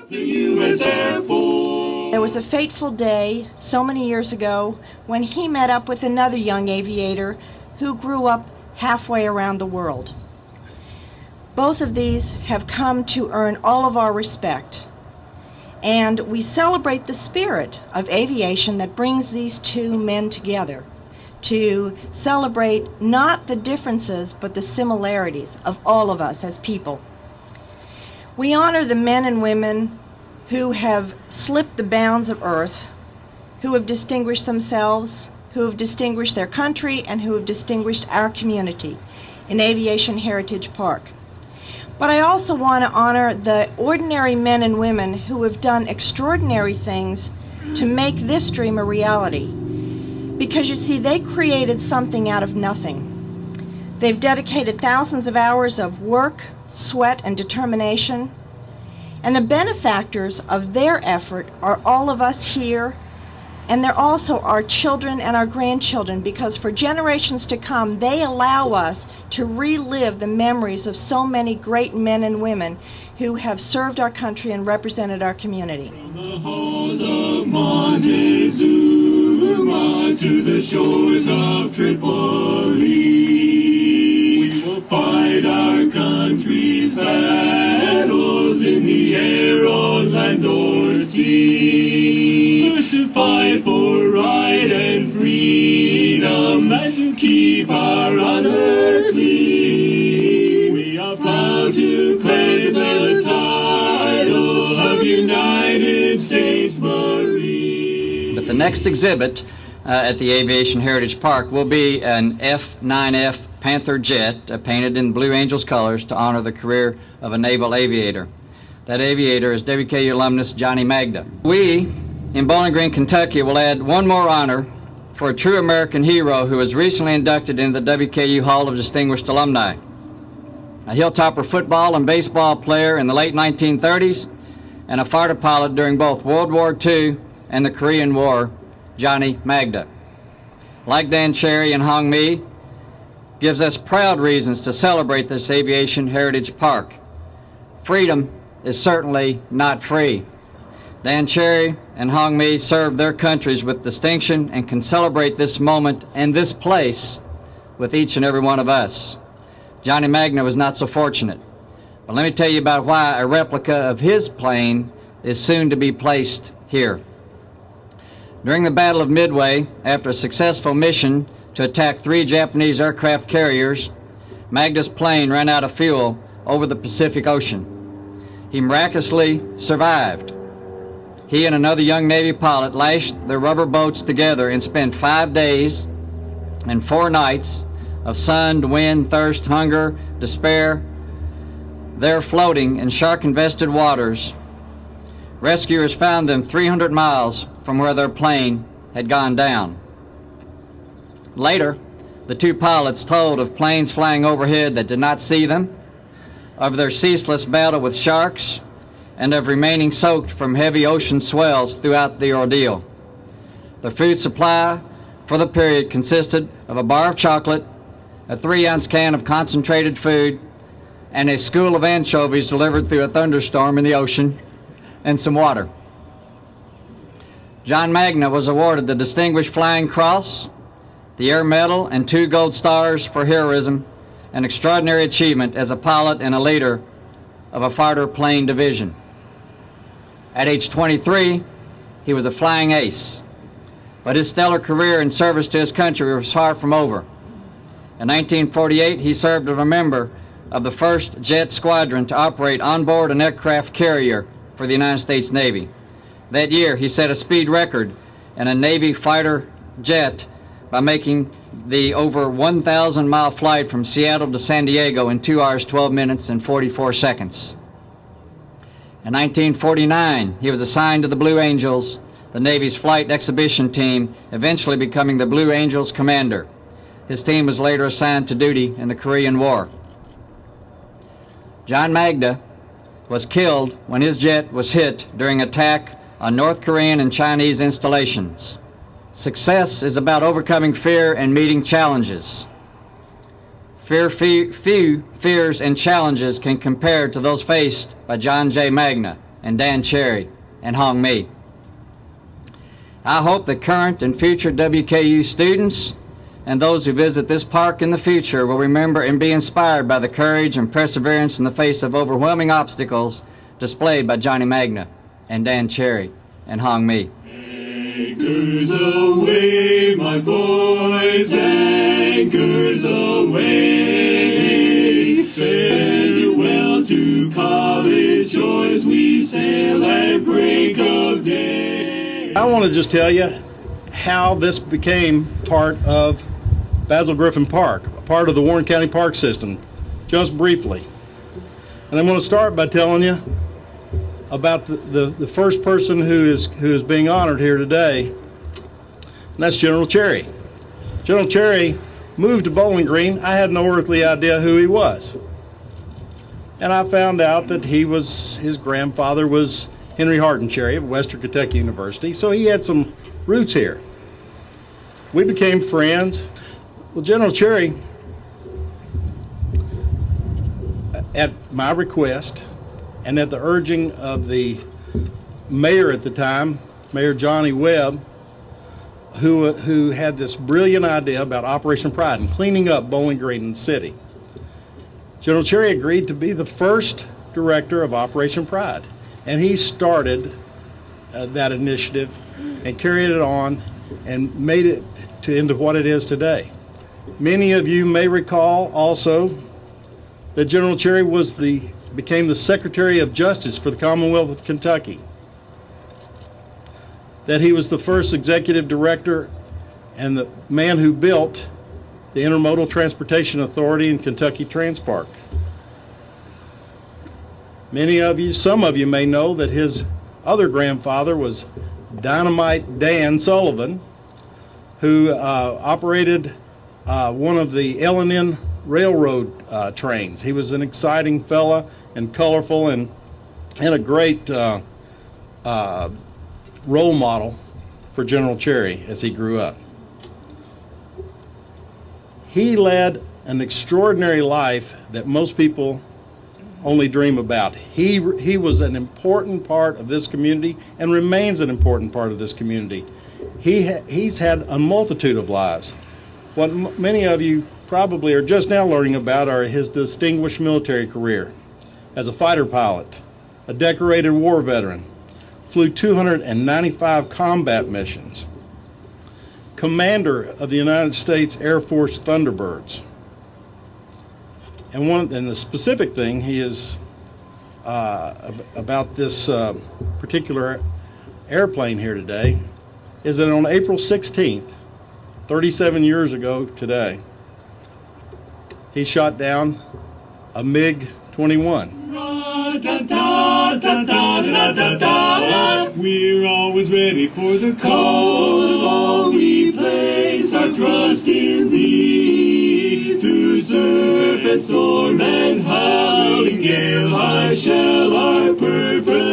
The U.S. Air Force. There was a fateful day so many years ago when he met up with another young aviator who grew up halfway around the world. Both of these have come to earn all of our respect, and we celebrate the spirit of aviation that brings these two men together, to celebrate not the differences but the similarities of all of us as people. We honor the men and women who have slipped the bounds of Earth, who have distinguished themselves, who have distinguished their country, and who have distinguished our community in Aviation Heritage Park. But I also want to honor the ordinary men and women who have done extraordinary things to make this dream a reality. Because you see, they created something out of nothing. They've dedicated thousands of hours of work, sweat, and determination. And the benefactors of their effort are all of us here, and they're also our children and our grandchildren, because for generations to come, they allow us to relive the memories of so many great men and women who have served our country and represented our community. From the halls of Montezuma to the shores of Tripoli, we will fight our country's battles in the air, on land or sea. First to fight for right and freedom, and to keep our honor clean. We are proud to claim the title of United States Marine. But the next exhibit at the Aviation Heritage Park will be an F-9F Panther jet painted in Blue Angels colors to honor the career of a naval aviator. That aviator is WKU alumnus Johnny Magda. We in Bowling Green, Kentucky will add one more honor for a true American hero who was recently inducted into the WKU Hall of Distinguished Alumni. A Hilltopper football and baseball player in the late 1930s and a fighter pilot during both World War II and the Korean War, Johnny Magda. Like Dan Cherry and Hong Mi, gives us proud reasons to celebrate this Aviation Heritage Park. Freedom is certainly not free. Dan Cherry and Hong Mi served their countries with distinction and can celebrate this moment and this place with each and every one of us. Johnny Magda was not so fortunate, but let me tell you about why a replica of his plane is soon to be placed here. During the Battle of Midway, after a successful mission to attack 3 Japanese aircraft carriers, Magda's plane ran out of fuel over the Pacific Ocean. He miraculously survived. He and another young Navy pilot lashed their rubber boats together and spent 5 days and 4 nights of sun, wind, thirst, hunger, despair there floating in shark-infested waters. Rescuers found them 300 miles from where their plane had gone down. Later, the 2 pilots told of planes flying overhead that did not see them, of their ceaseless battle with sharks, and of remaining soaked from heavy ocean swells throughout the ordeal. The food supply for the period consisted of a bar of chocolate, a 3-ounce can of concentrated food, and a school of anchovies delivered through a thunderstorm in the ocean, and some water. John Magda was awarded the Distinguished Flying Cross, the Air Medal, and 2 Gold Stars for heroism and extraordinary achievement as a pilot and a leader of a fighter plane division. At age 23, he was a flying ace, but his stellar career in service to his country was far from over. In 1948, he served as a member of the 1st Jet Squadron to operate on board an aircraft carrier for the United States Navy. That year, he set a speed record in a Navy fighter jet by making the over 1,000-mile flight from Seattle to San Diego in 2 hours, 12 minutes, and 44 seconds. In 1949, he was assigned to the Blue Angels, the Navy's flight exhibition team, eventually becoming the Blue Angels commander. His team was later assigned to duty in the Korean War. John Magda was killed when his jet was hit during attack on North Korean and Chinese installations. Success is about overcoming fear and meeting challenges. Few fears and challenges can compare to those faced by John J. Magda and Dan Cherry and Hong Mi. I hope that current and future WKU students and those who visit this park in the future will remember and be inspired by the courage and perseverance in the face of overwhelming obstacles displayed by Johnny Magda and Dan Cherry and Hong Mi. Anchors away, my boys, anchors away. Farewell to college joys, we sail at break of day. I want to just tell you how this became part of Basil Griffin Park, a part of the Warren County Park System, just briefly. And I'm going to start by telling you about the first person who is being honored here today, and that's General Cherry. General Cherry moved to Bowling Green. I had no earthly idea who he was. And I found out that his grandfather was Henry Harden Cherry of Western Kentucky University, so he had some roots here. We became friends. Well, General Cherry, at my request and at the urging of the mayor at the time, Mayor Johnny Webb, who had this brilliant idea about Operation Pride and cleaning up Bowling Green and the city, General Cherry agreed to be the first director of Operation Pride. And he started that initiative and carried it on and made it into what it is today. Many of you may recall also that General Cherry became the Secretary of Justice for the Commonwealth of Kentucky, that he was the first executive director and the man who built the Intermodal Transportation Authority in Kentucky Transpark. Some of you may know that his other grandfather was Dynamite Dan Sullivan, who operated one of the L&N railroad trains. He was an exciting fella and colorful and a great role model for General Cherry as he grew up. He led an extraordinary life that most people only dream about. He was an important part of this community and remains an important part of this community. He's had a multitude of lives. What many of you probably are just now learning about are his distinguished military career as a fighter pilot, a decorated war veteran, flew 295 combat missions, commander of the United States Air Force Thunderbirds. And the specific thing he is about this particular airplane here today is that on April 16th, 37 years ago today, he shot down a MiG-21. We're always ready for the call. All we place our trust in thee. Through surf and storm and howling gale, high shall our purpose